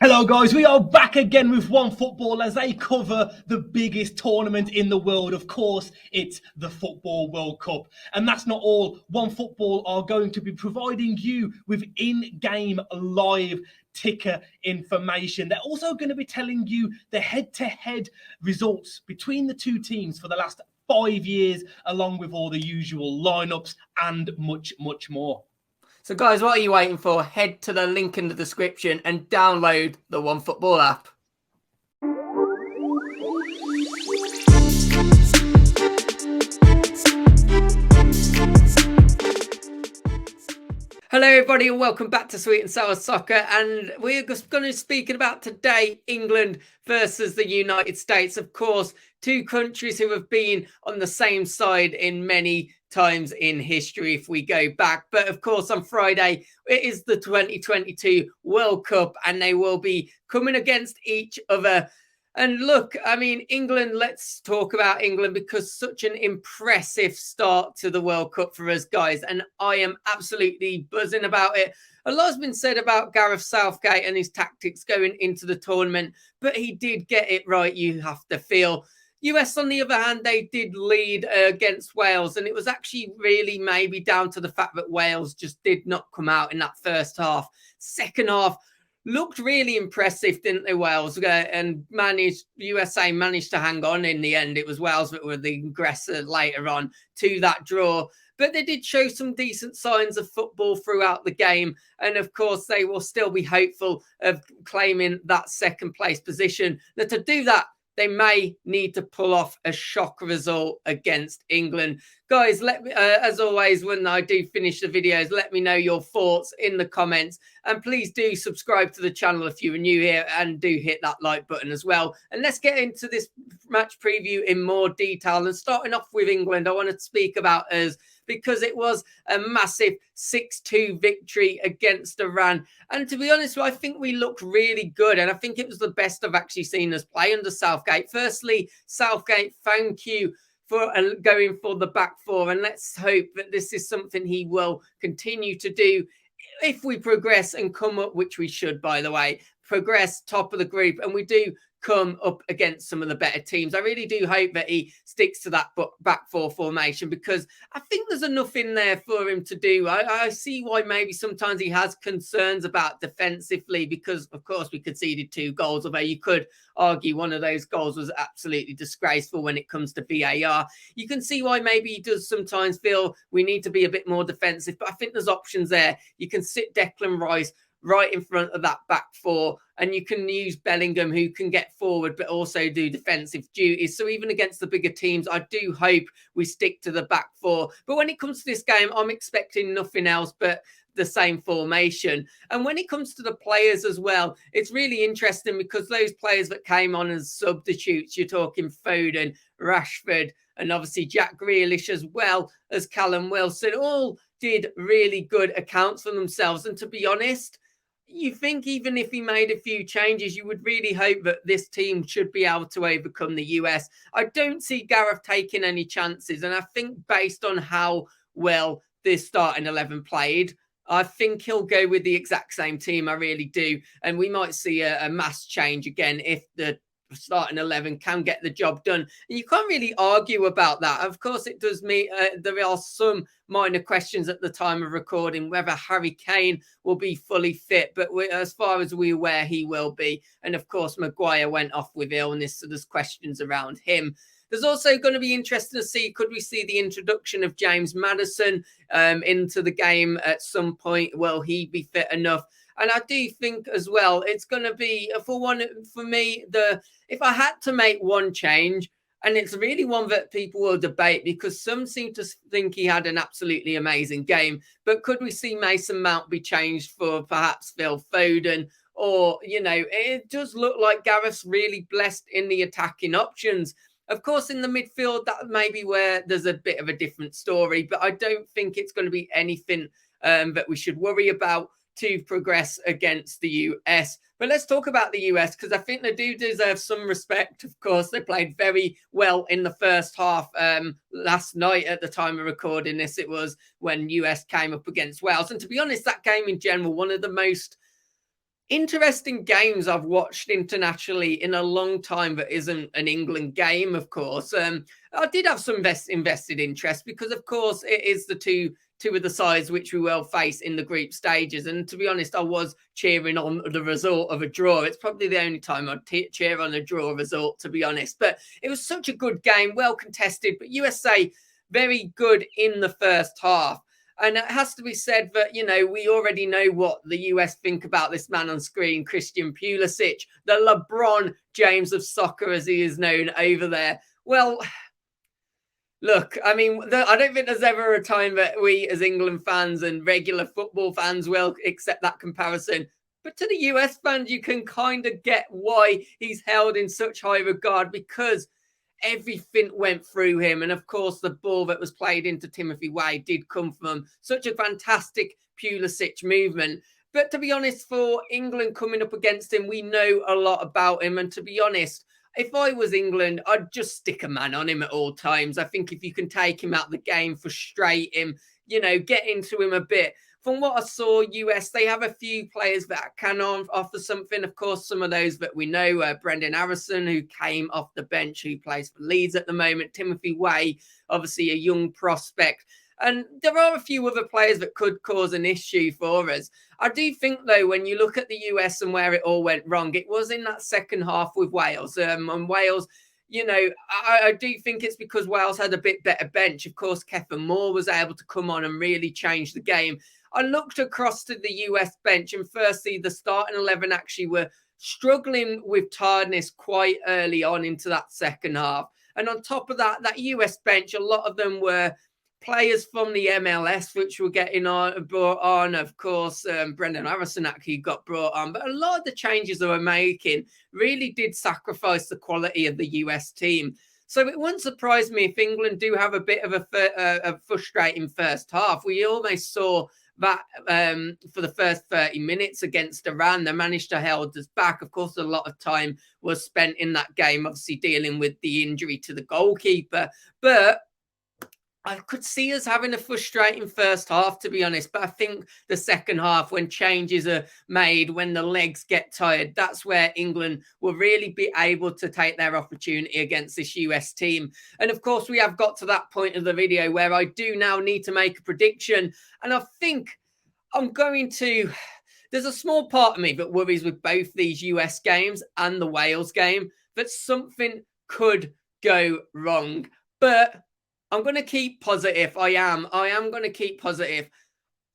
Hello guys, we are back again with One Football as they cover the biggest tournament in the world. Of course, it's the Football World Cup. And that's not all. One Football are going to be providing you with in-game live ticker information. They're also going to be telling you the head-to-head results between the two teams for the last 5 years, along with all the usual lineups and much, much more. So guys, what are you waiting for? Head to the link in the description and download the One Football app. Hello everybody and welcome back to Sweet and Sour Soccer, and we're just going to be speaking about today England versus the United States. Of course, two countries who have been on the same side in many times in history if we go back. But of course, on Friday, it is the 2022 World Cup and they will be coming against each other. And look, I mean, England, let's talk about England because such an impressive start to the World Cup for us guys. And I am absolutely buzzing about it. A lot has been said about Gareth Southgate and his tactics going into the tournament, but he did get it right, you have to feel. US, on the other hand, they did lead against Wales, and it was actually really maybe down to the fact that Wales just did not come out in that first half. Second half looked really impressive, didn't they, Wales? And USA managed to hang on in the end. It was Wales that were the aggressor later on to that draw. But they did show some decent signs of football throughout the game. And of course, they will still be hopeful of claiming that second place position. Now, to do that, they may need to pull off a shock result against England. Guys, let me, as always, when I do finish the videos, let me know your thoughts in the comments. And please do subscribe to the channel if you are new here and do hit that like button as well. And let's get into this match preview in more detail. And starting off with England, I want to speak about us because it was a massive 6-2 victory against Iran. And to be honest, I think we looked really good. And I think it was the best I've actually seen us play under Southgate. Firstly, Southgate, thank you for going for the back four. And let's hope that this is something he will continue to do if we progress and come up, which we should, by the way, progress top of the group. And we do come up against some of the better teams. I really do hope that he sticks to that back four formation because I think there's enough in there for him to do. I see why maybe sometimes he has concerns about defensively because, of course, we conceded 2 goals, although you could argue one of those goals was absolutely disgraceful when it comes to VAR. You can see why maybe he does sometimes feel we need to be a bit more defensive, but I think there's options there. You can sit Declan Rice right in front of that back four, and you can use Bellingham, who can get forward but also do defensive duties. So even against the bigger teams, I do hope we stick to the back four. But when it comes to this game, I'm expecting nothing else but the same formation. And when it comes to the players as well, it's really interesting because those players that came on as substitutes, you're talking Foden, Rashford, and obviously Jack Grealish as well as Callum Wilson, all did really good accounts for themselves. And to be honest, you think even if he made a few changes, you would really hope that this team should be able to overcome the US. I don't see Gareth taking any chances. And I think based on how well this starting 11 played, I think he'll go with the exact same team. I really do. And we might see a mass change again if the starting 11 can get the job done. And you can't really argue about that. Of course, it does mean there are some minor questions at the time of recording whether Harry Kane will be fully fit, but as far as we're aware, he will be. And of course, Maguire went off with illness, so there's questions around him. There's also going to be interesting to see, could we see the introduction of James Maddison into the game at some point? Will he be fit enough? And I do think as well, it's going to be, for me, if I had to make one change, and it's really one that people will debate because some seem to think he had an absolutely amazing game, but could we see Mason Mount be changed for perhaps Phil Foden? Or, you know, it does look like Gareth's really blessed in the attacking options. Of course, in the midfield, that may be where there's a bit of a different story, but I don't think it's going to be anything that we should worry about to progress against the US. But let's talk about the US because I think they do deserve some respect. Of course, they played very well in the first half. Last night at the time of recording this, it was when US came up against Wales. And to be honest, that game in general, one of the most interesting games I've watched internationally in a long time that isn't an England game, of course. I did have some invested interest because, of course, it is the two of the sides which we will face in the group stages. And to be honest, I was cheering on the result of a draw. It's probably the only time I'd cheer on a draw result, to be honest. But it was such a good game, well contested. But USA, very good in the first half. And it has to be said that, you know, we already know what the US think about this man on screen, Christian Pulisic, the LeBron James of soccer, as he is known over there. Well, look, I mean, I don't think there's ever a time that we as England fans and regular football fans will accept that comparison. But to the US fans, you can kind of get why he's held in such high regard, because everything went through him. And of course, the ball that was played into Timothy Weah did come from such a fantastic Pulisic movement. But to be honest, for England coming up against him, we know a lot about him. And to be honest, if I was England, I'd just stick a man on him at all times. I think if you can take him out of the game, frustrate him, you know, get into him a bit. From what I saw, US, they have a few players that can offer something. Of course, some of those that we know, Brendan Harrison, who came off the bench, who plays for Leeds at the moment. Timothy Weah, obviously a young prospect. And there are a few other players that could cause an issue for us. I do think, though, when you look at the US and where it all went wrong, it was in that second half with Wales. And Wales, you know, I do think it's because Wales had a bit better bench. Of course, Kevin Moore was able to come on and really change the game. I looked across to the US bench, and firstly, the starting 11 actually were struggling with tiredness quite early on into that second half. And on top of that, that US bench, a lot of them were players from the MLS, which were getting brought on. Of course, Brendan Harrison actually got brought on. But a lot of the changes they were making really did sacrifice the quality of the US team. So it wouldn't surprise me if England do have a bit of a frustrating first half. We almost saw that for the first 30 minutes against Iran. They managed to hold us back. Of course, a lot of time was spent in that game, obviously dealing with the injury to the goalkeeper. But I could see us having a frustrating first half, to be honest. But I think the second half, when changes are made, when the legs get tired, that's where England will really be able to take their opportunity against this US team. And of course, we have got to that point of the video where I do now need to make a prediction. And I think I'm going to... There's a small part of me that worries with both these US games and the Wales game that something could go wrong. But I'm going to keep positive. I am going to keep positive.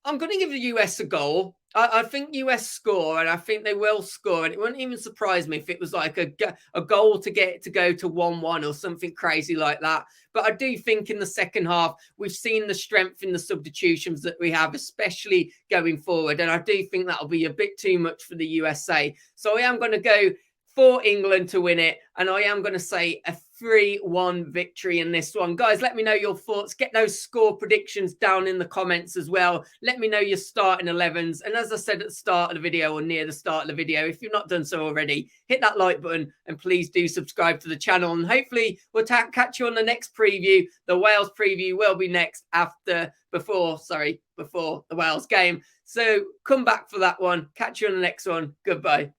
I'm going to give the US a goal. I think US score, and I think they will score. And it wouldn't even surprise me if it was like a goal to get it to go to 1-1 or something crazy like that. But I do think in the second half, we've seen the strength in the substitutions that we have, especially going forward. And I do think that'll be a bit too much for the USA. So I am going to go for England to win it. And I am going to say a 3-1 victory in this one. Guys, let me know your thoughts. Get those score predictions down in the comments as well. Let me know your starting 11s. And as I said at the start of the video, or near the start of the video, if you've not done so already, hit that like button and please do subscribe to the channel. And hopefully we'll catch you on the next preview. The Wales preview will be next before the Wales game. So come back for that one. Catch you on the next one. Goodbye.